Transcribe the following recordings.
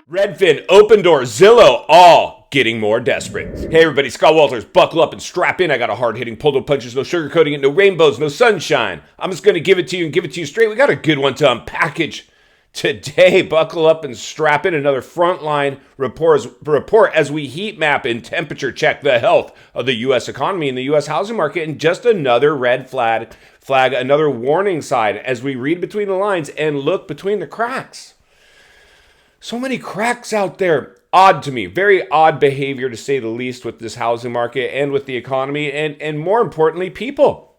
Redfin, Open Door, Zillow, all getting more desperate. Hey everybody, Scott Walters, buckle up and strap in. I got a hard-hitting pull no punches, no sugarcoating it, no rainbows, no sunshine. I'm just going to give it to you and give it to you straight. We got a good one to unpackage today. Buckle up and strap in. Another frontline report as we heat map and temperature check the health of the U.S. economy and the U.S. housing market. And just another red flag, another warning sign as we read between the lines and look between the cracks. So many cracks out there. Odd to me. Very odd behavior, to say the least, with this housing market and with the economy and more importantly, people.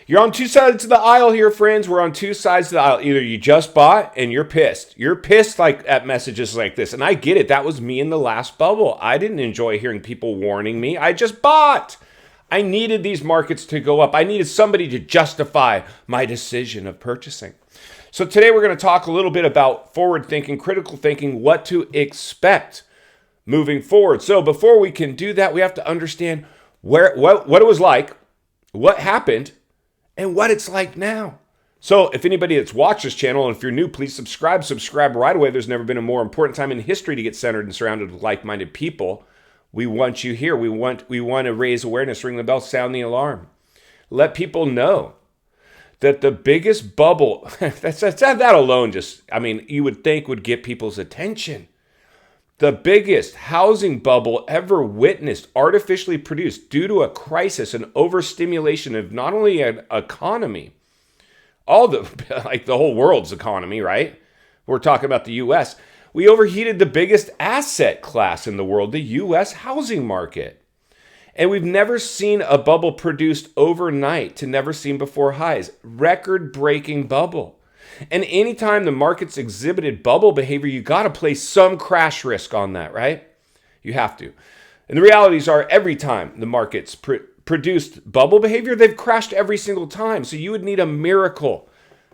You're on two sides of the aisle here, friends. We're on two sides of the aisle. Either you just bought and you're pissed. You're pissed like at messages like this. And I get it. That was me in the last bubble. I didn't enjoy hearing people warning me. I just bought. I needed these markets to go up. I needed somebody to justify my decision of purchasing. So today we're going to talk a little bit about forward thinking, critical thinking, what to expect moving forward. So before we can do that, we have to understand what it was like, what happened, and what it's like now. So if anybody that's watched this channel, and if you're new, please subscribe right away. There's never been a more important time in history to get centered and surrounded with like-minded people. We want you here. We want to raise awareness, ring the bell, sound the alarm. Let people know that the biggest bubble, that alone you would think would get people's attention. The biggest housing bubble ever witnessed, artificially produced due to a crisis and overstimulation of not only an economy, the whole world's economy, right? We're talking about the U.S. We overheated the biggest asset class in the world, the U.S. housing market. And we've never seen a bubble produced overnight to never seen before highs. Record-breaking bubble. And anytime the markets exhibited bubble behavior, you got to place some crash risk on that, right? You have to. And the realities are every time the markets produced bubble behavior, they've crashed every single time. So you would need a miracle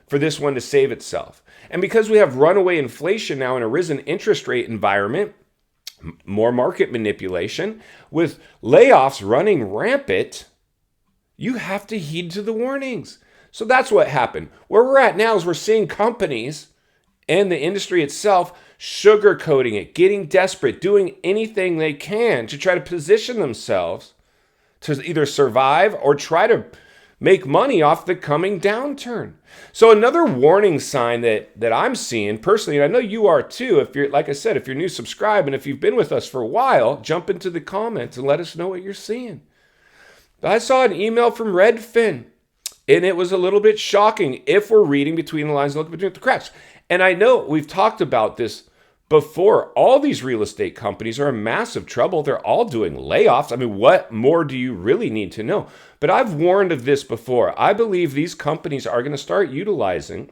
for this one to save itself. And because we have runaway inflation now in a risen interest rate environment, more market manipulation, with layoffs running rampant, you have to heed to the warnings. So that's what happened. Where we're at now is we're seeing companies and the industry itself sugarcoating it, getting desperate, doing anything they can to try to position themselves to either survive or try to make money off the coming downturn. So another warning sign that I'm seeing personally, and I know you are too, if you're, like I said, if you're new, subscribe. And if you've been with us for a while, jump into the comments and let us know what you're seeing. I saw an email from Redfin, and it was a little bit shocking if we're reading between the lines and looking between the cracks. And I know we've talked about this before. All these real estate companies are in massive trouble. They're all doing layoffs. I mean, what more do you really need to know? But I've warned of this before. I believe these companies are going to start utilizing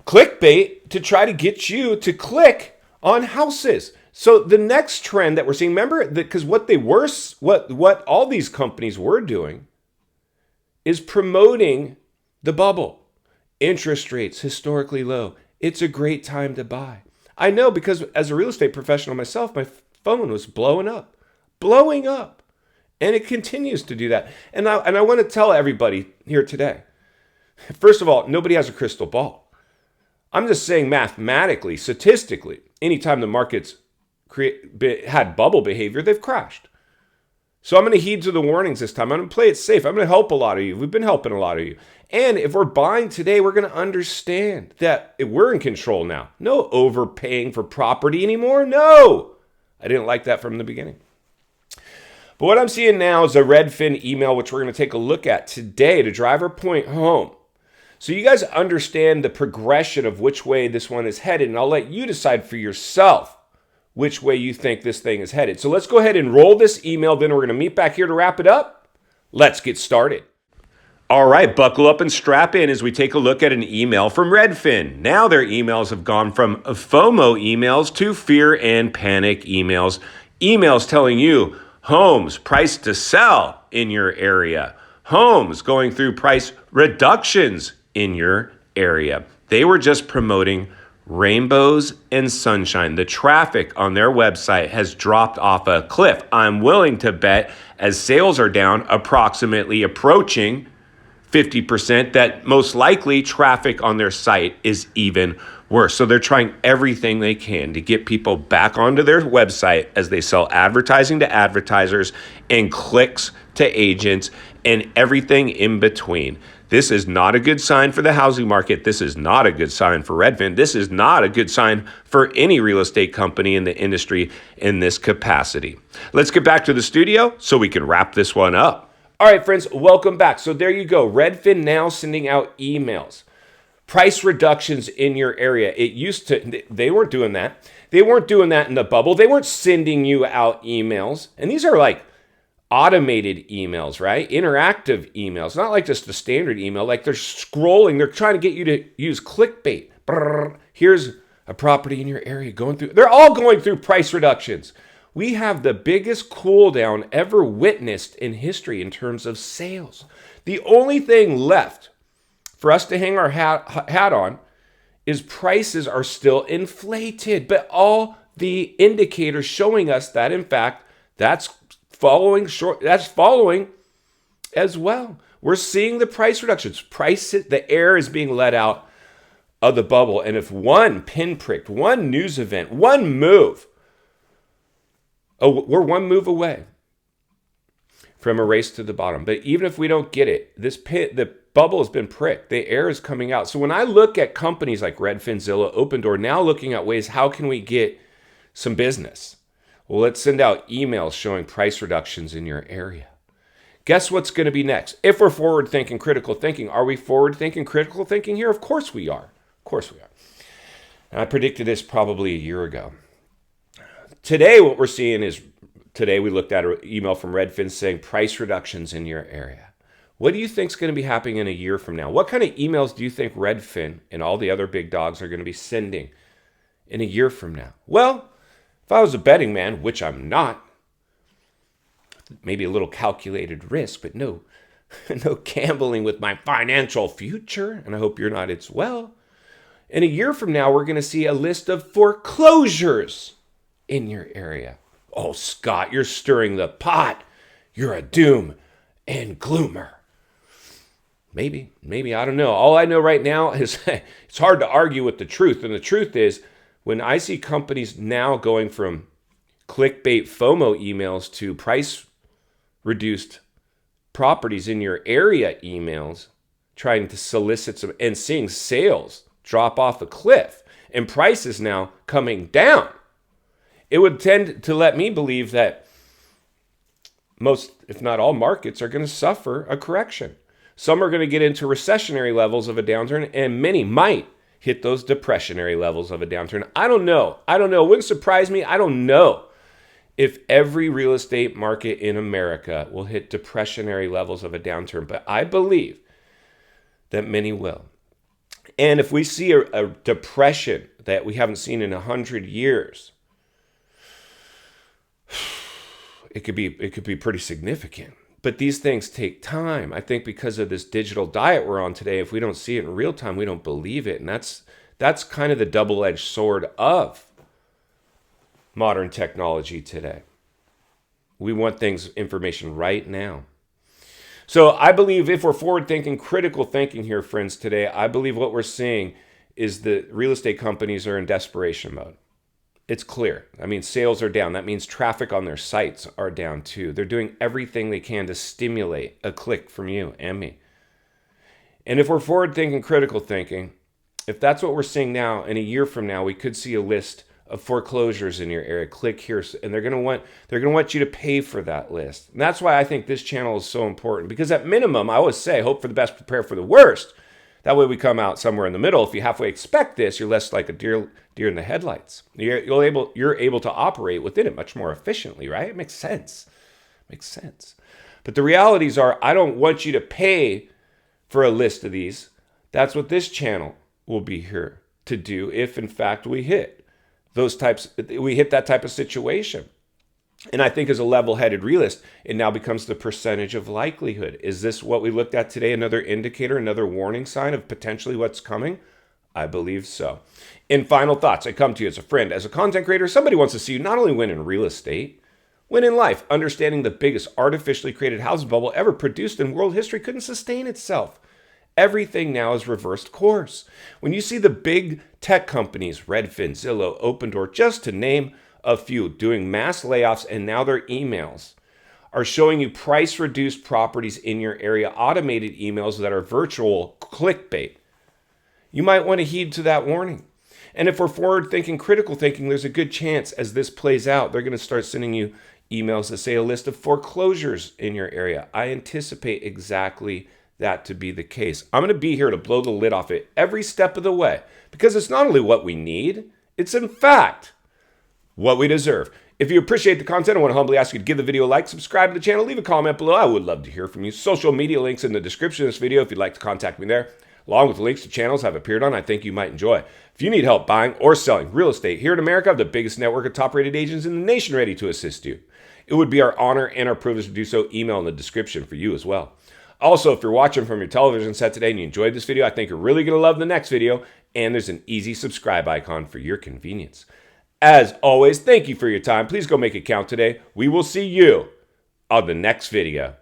clickbait to try to get you to click on houses. So the next trend that we're seeing, remember, because what all these companies were doing is promoting the bubble. Interest rates historically low. It's a great time to buy. I know, because as a real estate professional myself, my phone was blowing up. And it continues to do that. And I want to tell everybody here today, first of all, nobody has a crystal ball. I'm just saying mathematically, statistically, anytime the markets had bubble behavior, they've crashed. So I'm going to heed to the warnings this time. I'm going to play it safe. I'm going to help a lot of you. We've been helping a lot of you. And if we're buying today, we're going to understand that we're in control now. No overpaying for property anymore. No. I didn't like that from the beginning. But what I'm seeing now is a Redfin email, which we're going to take a look at today to drive our point home. So you guys understand the progression of which way this one is headed, and I'll let you decide for yourself which way you think this thing is headed. So let's go ahead and roll this email, then we're going to meet back here to wrap it up. Let's get started. All right, buckle up and strap in as we take a look at an email from Redfin. Now their emails have gone from FOMO emails to fear and panic emails. Emails telling you homes priced to sell in your area. Homes going through price reductions in your area. They were just promoting rainbows and sunshine. The traffic on their website has dropped off a cliff. I'm willing to bet as sales are down approaching 50% that most likely traffic on their site is even worse. So they're trying everything they can to get people back onto their website as they sell advertising to advertisers and clicks to agents and everything in between. This is not a good sign for the housing market. This is not a good sign for Redfin. This is not a good sign for any real estate company in the industry in this capacity. Let's get back to the studio so we can wrap this one up. All right, friends, welcome back. So there you go. Redfin now sending out emails. Price reductions in your area. It used to, they weren't doing that. They weren't doing that in the bubble. They weren't sending you out emails. And these are like automated emails, right? Interactive emails, not like just the standard email. Like they're scrolling. They're trying to get you to use clickbait. Brrr, here's a property in your area going through. They're all going through price reductions. We have the biggest cool down ever witnessed in history in terms of sales. The only thing left for us to hang our hat on is prices are still inflated, but all the indicators showing us that, in fact, that's following as well. We're seeing the price reductions. The air is being let out of the bubble. And if one pinprick, one news event, one move, we're one move away from a race to the bottom. But even if we don't get it, the bubble has been pricked. The air is coming out. So when I look at companies like Redfin, Zillow, Opendoor, now looking at ways, how can we get some business? Well, let's send out emails showing price reductions in your area. Guess what's going to be next? If we're forward thinking, critical thinking, are we forward thinking, critical thinking here? Of course we are. Of course we are. And I predicted this probably a year ago. Today, what we're seeing is, today we looked at an email from Redfin saying price reductions in your area. What do you think is going to be happening in a year from now? What kind of emails do you think Redfin and all the other big dogs are going to be sending in a year from now? Well, if I was a betting man, which I'm not, maybe a little calculated risk, but no gambling with my financial future, and I hope you're not as well. In a year from now, we're going to see a list of foreclosures in your area. Oh, Scott, you're stirring the pot. You're a doom and gloomer. Maybe, I don't know. All I know right now is it's hard to argue with the truth. And the truth is, when I see companies now going from clickbait FOMO emails to price reduced properties in your area emails, trying to solicit some and seeing sales drop off a cliff and prices now coming down, it would tend to let me believe that most, if not all, markets are going to suffer a correction. Some are going to get into recessionary levels of a downturn, and many might hit those depressionary levels of a downturn. I don't know. It wouldn't surprise me. I don't know if every real estate market in America will hit depressionary levels of a downturn, but I believe that many will. And if we see a depression that we haven't seen in 100 years, it could be pretty significant. But these things take time. I think because of this digital diet we're on today, if we don't see it in real time, we don't believe it. And that's kind of the double-edged sword of modern technology today. We want information right now. So I believe if we're forward thinking, critical thinking here, friends, today, I believe what we're seeing is the real estate companies are in desperation mode. It's clear. I mean, sales are down. That means traffic on their sites are down too. They're doing everything they can to stimulate a click from you and me. And if we're forward thinking, critical thinking, if that's what we're seeing now, in a year from now, we could see a list of foreclosures in your area. Click here, and they're going to want you to pay for that list. And that's why I think this channel is so important, because at minimum, I always say, hope for the best, prepare for the worst. That way we come out somewhere in the middle. If you halfway expect this, you're less like a deer in the headlights. You're able to operate within it much more efficiently, right? It makes sense. But the realities are, I don't want you to pay for a list of these. That's what this channel will be here to do if, in fact, we hit that type of situation. And I think as a level-headed realist, it now becomes the percentage of likelihood. Is this what we looked at today? Another indicator, another warning sign of potentially what's coming? I believe so. In final thoughts, I come to you as a friend, as a content creator. Somebody wants to see you not only win in real estate, win in life. Understanding the biggest artificially created housing bubble ever produced in world history couldn't sustain itself everything now is reversed course. When you see the big tech companies, Redfin, Zillow, Opendoor, just to name a few, doing mass layoffs, and now their emails are showing you price-reduced properties in your area, automated emails that are virtual clickbait, you might want to heed to that warning. And if we're forward-thinking, critical thinking, there's a good chance as this plays out, they're going to start sending you emails that say a list of foreclosures in your area. I anticipate exactly that to be the case. I'm going to be here to blow the lid off it every step of the way, because it's not only what we need, it's in fact what we deserve. If you appreciate the content, I want to humbly ask you to give the video a like, subscribe to the channel, leave a comment below. I would love to hear from you. Social media links in the description of this video if you'd like to contact me there, along with the links to channels I've appeared on I think you might enjoy. If you need help buying or selling real estate here in America, I have the biggest network of top-rated agents in the nation ready to assist you. It would be our honor and our privilege to do so. Email in the description for you as well. Also, if you're watching from your television set today and you enjoyed this video, I think you're really going to love the next video, and there's an easy subscribe icon for your convenience. As always, thank you for your time. Please go make it count today. We will see you on the next video.